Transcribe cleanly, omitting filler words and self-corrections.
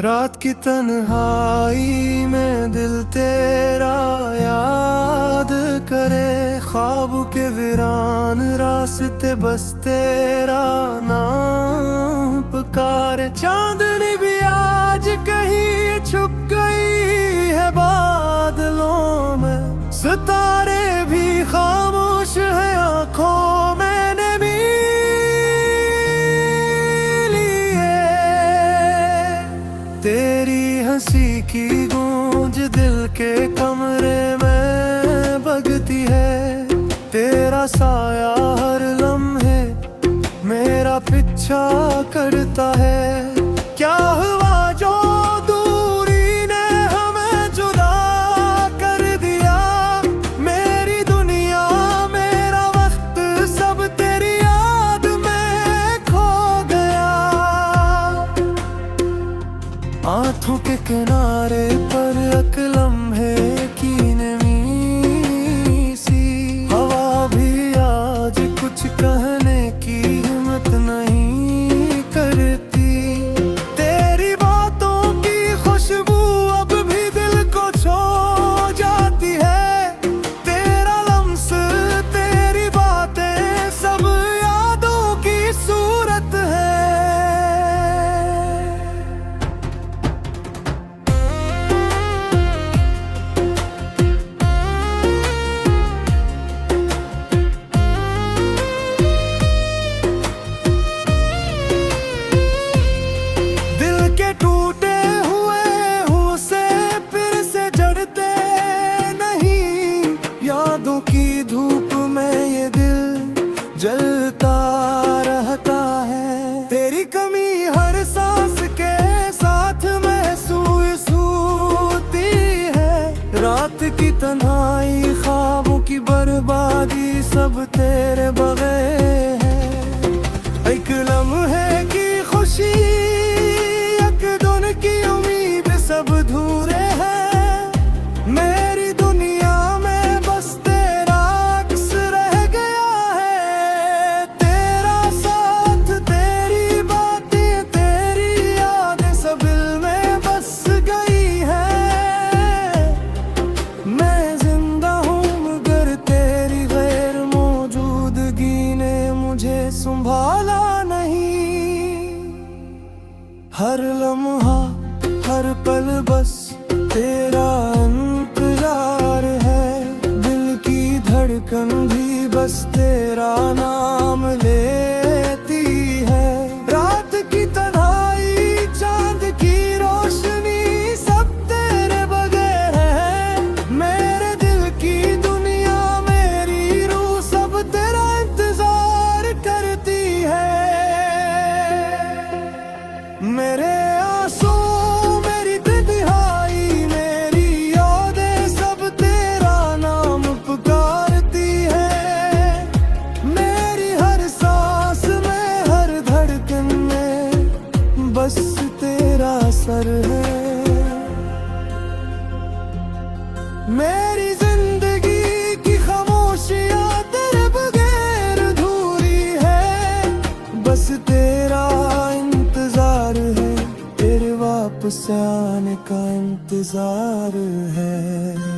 रात की तन्हाई में दिल तेरा याद करे, ख्वाब के वीरान रास्ते बस तेरा नाम पुकारे। चांदनी भी आज कहीं छुप गई है बादलों में, सितारे भी खामोश है आंखों में। तेरी हंसी की गूंज दिल के कमरे में बजती है, तेरा साया हर लम्हे मेरा पीछा करता है। क्या हुआ जो दूरी ने हमें जुदा कर दिया, मेरी दुनिया मेरा वक्त सब तेरी याद में खो गया। आंखों के किनारे पर एक लम्हे की नमी सी, हवा भी आज कुछ कहने की हिम्मत नहीं करती। तेरी बातों की खुशबू अब भी दिल को छू जाती है, तेरा लम्स तेरी बातें सब यादों की सूरत है। टूटे हुए हूँ से फिर से जड़ते नहीं, यादों की धूप में ये दिल जलता रहता है। तेरी कमी हर सांस के साथ महसूस होती है, रात की तन्हाई ख्वाबों की बर्बादी सब तेरे बगैर है। एक लम्हे की खुशी की उम्मीद सब धूरे हैं, मेरी दुनिया में बस तेरा अक्स रह गया है। तेरा साथ तेरी बातें तेरी यादें सब दिल में बस गई है। मैं जिंदा हूँ मगर तेरी गैर मौजूदगी ने मुझे संभाला नहीं। हर लम्हा हर पल बस तेरा इंतजार है, दिल की धड़कन भी बस तेरा नाम लेती है। रात की तन्हाई चांद की रोशनी सब तेरे बगैर है, मेरे दिल की दुनिया मेरी रूह सब तेरा इंतजार करती है। मेरे आंसू मेरी तन्हाई मेरी यादें सब तेरा नाम पुकारती है, मेरी हर सांस में हर धड़कन में बस तेरा सर है। मेरी जिंदगी की खामोशियां तेरे बगैर अधूरी है, बस तेरा इंतजार है, तेरे वापस आने का इंतजार है।